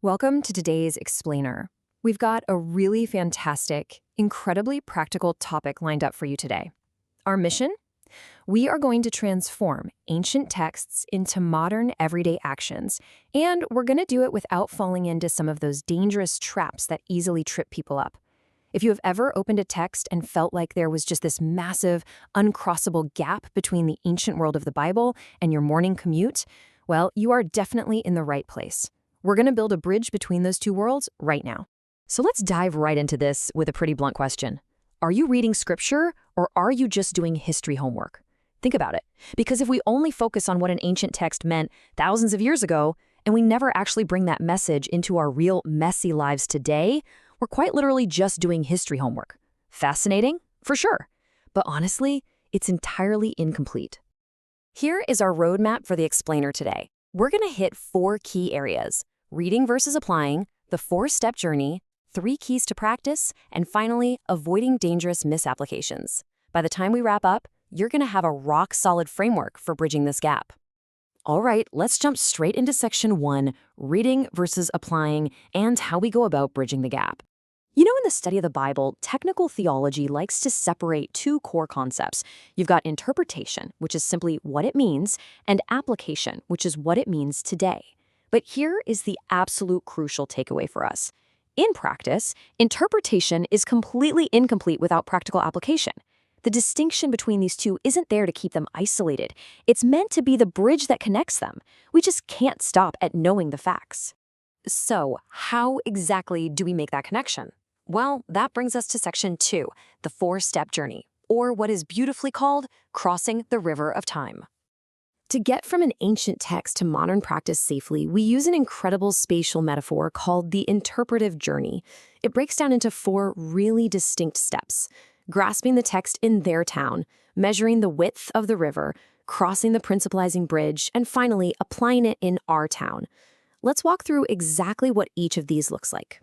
Welcome to today's Explainer. We've got a really fantastic, incredibly practical topic lined up for you today. Our mission? We are going to transform ancient texts into modern everyday actions, and we're going to do it without falling into some of those dangerous traps that easily trip people up. If you have ever opened a text and felt like there was just this massive, uncrossable gap between the ancient world of the Bible and your morning commute, well, you are definitely in the right place. We're going to build a bridge between those two worlds right now. So let's dive right into this with a pretty blunt question. Are you reading scripture or are you just doing history homework? Think about it. Because if we only focus on what an ancient text meant thousands of years ago, and we never actually bring that message into our real messy lives today, we're quite literally just doing history homework. Fascinating? For sure. But honestly, it's entirely incomplete. Here is our roadmap for the Explainer today. We're going to hit 4 key areas: reading versus applying, the 4-step journey, 3 keys to practice, and finally, avoiding dangerous misapplications. By the time we wrap up, you're going to have a rock-solid framework for bridging this gap. All right, let's jump straight into section 1, reading versus applying, and how we go about bridging the gap. You know, in the study of the Bible, technical theology likes to separate 2 core concepts. You've got interpretation, which is simply what it means, and application, which is what it means today. But here is the absolute crucial takeaway for us. In practice, interpretation is completely incomplete without practical application. The distinction between these two isn't there to keep them isolated. It's meant to be the bridge that connects them. We just can't stop at knowing the facts. So, how exactly do we make that connection? Well, that brings us to section 2, the 4-step journey, or what is beautifully called crossing the river of time. To get from an ancient text to modern practice safely, we use an incredible spatial metaphor called the interpretive journey. It breaks down into 4 really distinct steps: grasping the text in their town, measuring the width of the river, crossing the principalizing bridge, and finally applying it in our town. Let's walk through exactly what each of these looks like.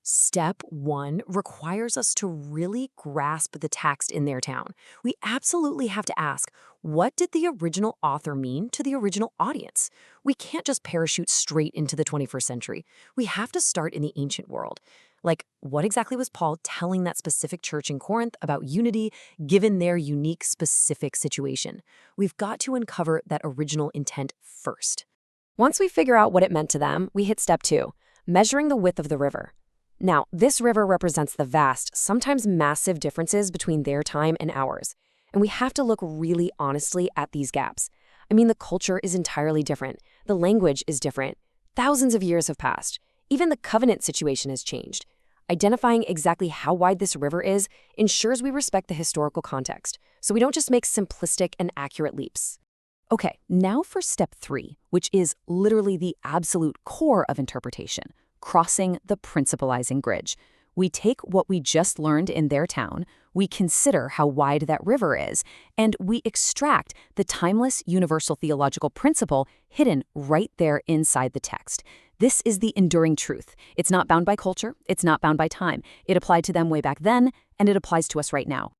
Step 1 requires us to really grasp the text in their town. We absolutely have to ask, what did the original author mean to the original audience? We can't just parachute straight into the 21st century. We have to start in the ancient world. Like, what exactly was Paul telling that specific church in Corinth about unity given their unique, specific situation? We've got to uncover that original intent first. Once we figure out what it meant to them, we hit step 2, measuring the width of the river. Now, this river represents the vast, sometimes massive differences between their time and ours. And we have to look really honestly at these gaps. I mean, the culture is entirely different. The language is different. Thousands of years have passed. Even the covenant situation has changed. Identifying exactly how wide this river is ensures we respect the historical context, so we don't just make simplistic and accurate leaps. Okay, now for step 3, which is literally the absolute core of interpretation: crossing the principalizing bridge. We take what we just learned in their town, we consider how wide that river is, and we extract the timeless universal theological principle hidden right there inside the text. This is the enduring truth. It's not bound by culture, it's not bound by time. It applied to them way back then, and it applies to us right now.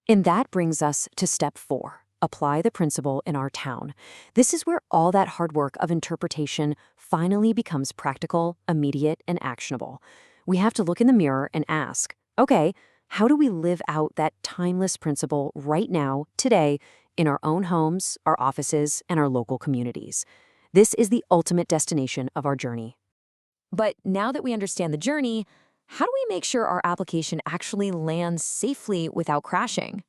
And that brings us to step 4. Apply the principle in our town. This is where all that hard work of interpretation finally becomes practical, immediate, and actionable. We have to look in the mirror and ask, okay, how do we live out that timeless principle right now, today, in our own homes, our offices, and our local communities? This is the ultimate destination of our journey. But now that we understand the journey, how do we make sure our application actually lands safely without crashing?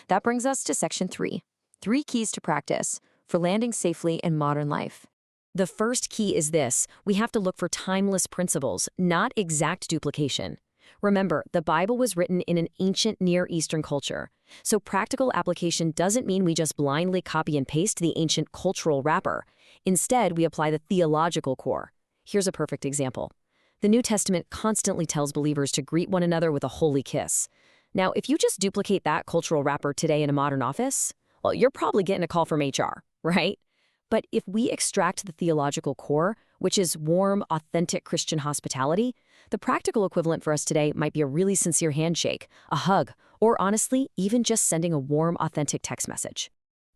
That brings us to section 3. 3 keys to practice for landing safely in modern life. The first key is this: we have to look for timeless principles, not exact duplication. Remember, the Bible was written in an ancient Near Eastern culture, so practical application doesn't mean we just blindly copy and paste the ancient cultural wrapper. Instead, we apply the theological core. Here's a perfect example. The New Testament constantly tells believers to greet one another with a holy kiss. Now, if you just duplicate that cultural wrapper today in a modern office, well, you're probably getting a call from HR, right? But if we extract the theological core, which is warm, authentic Christian hospitality, the practical equivalent for us today might be a really sincere handshake, a hug, or honestly, even just sending a warm, authentic text message.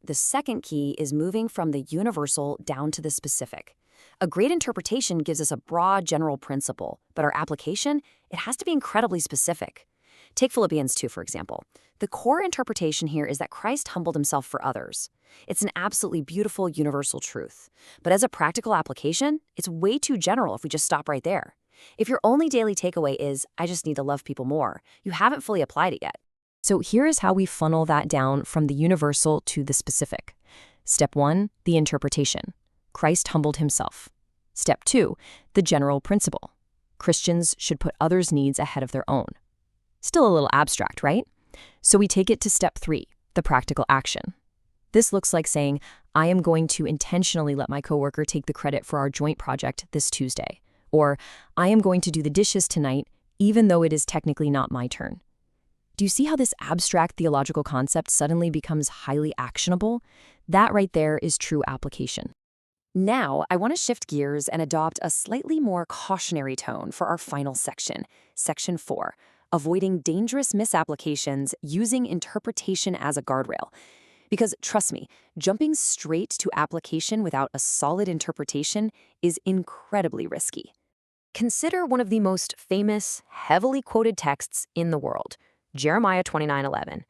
The second key is moving from the universal down to the specific. A great interpretation gives us a broad general principle, but our application, it has to be incredibly specific. Take Philippians 2, for example. The core interpretation here is that Christ humbled himself for others. It's an absolutely beautiful universal truth. But as a practical application, it's way too general if we just stop right there. If your only daily takeaway is, I just need to love people more, you haven't fully applied it yet. So here is how we funnel that down from the universal to the specific. Step 1, the interpretation. Christ humbled himself. Step 2, the general principle. Christians should put others' needs ahead of their own. Still a little abstract, right? So we take it to step 3, the practical action. This looks like saying, I am going to intentionally let my coworker take the credit for our joint project this Tuesday. Or, I am going to do the dishes tonight, even though it is technically not my turn. Do you see how this abstract theological concept suddenly becomes highly actionable? That right there is true application. Now, I want to shift gears and adopt a slightly more cautionary tone for our final section, Section 4, avoiding dangerous misapplications using interpretation as a guardrail. Because trust me, jumping straight to application without a solid interpretation is incredibly risky. Consider one of the most famous, heavily quoted texts in the world, Jeremiah 29:11.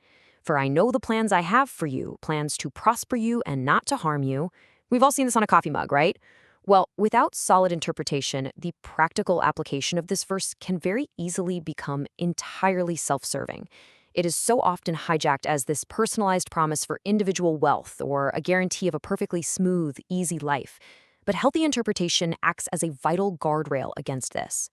For I know the plans I have for you, plans to prosper you and not to harm you. We've all seen this on a coffee mug, right? Well, without solid interpretation, the practical application of this verse can very easily become entirely self-serving. It is so often hijacked as this personalized promise for individual wealth or a guarantee of a perfectly smooth, easy life. But healthy interpretation acts as a vital guardrail against this.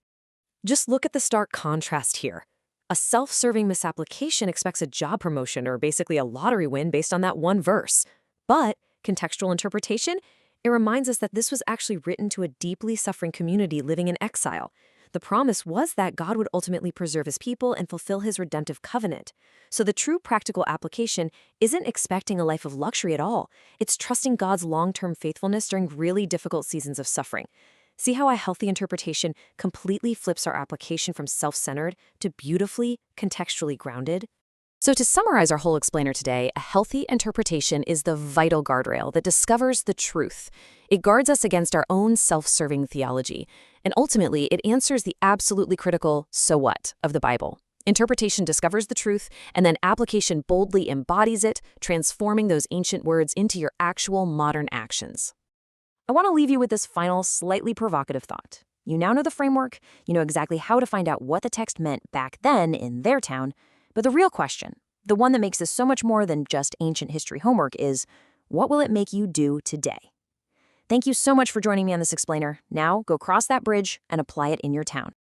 Just look at the stark contrast here. A self-serving misapplication expects a job promotion or basically a lottery win based on that one verse. But contextual interpretation, it reminds us that this was actually written to a deeply suffering community living in exile. The promise was that God would ultimately preserve his people and fulfill his redemptive covenant. So the true practical application isn't expecting a life of luxury at all. It's trusting God's long-term faithfulness during really difficult seasons of suffering. See how a healthy interpretation completely flips our application from self-centered to beautifully, contextually grounded? So to summarize our whole explainer today, a healthy interpretation is the vital guardrail that discovers the truth. It guards us against our own self-serving theology, and ultimately it answers the absolutely critical "so what" of the Bible. Interpretation discovers the truth, and then application boldly embodies it, transforming those ancient words into your actual modern actions. I want to leave you with this final, slightly provocative thought. You now know the framework, you know exactly how to find out what the text meant back then in their town. But the real question, the one that makes this so much more than just ancient history homework, is what will it make you do today? Thank you so much for joining me on this explainer. Now go cross that bridge and apply it in your town.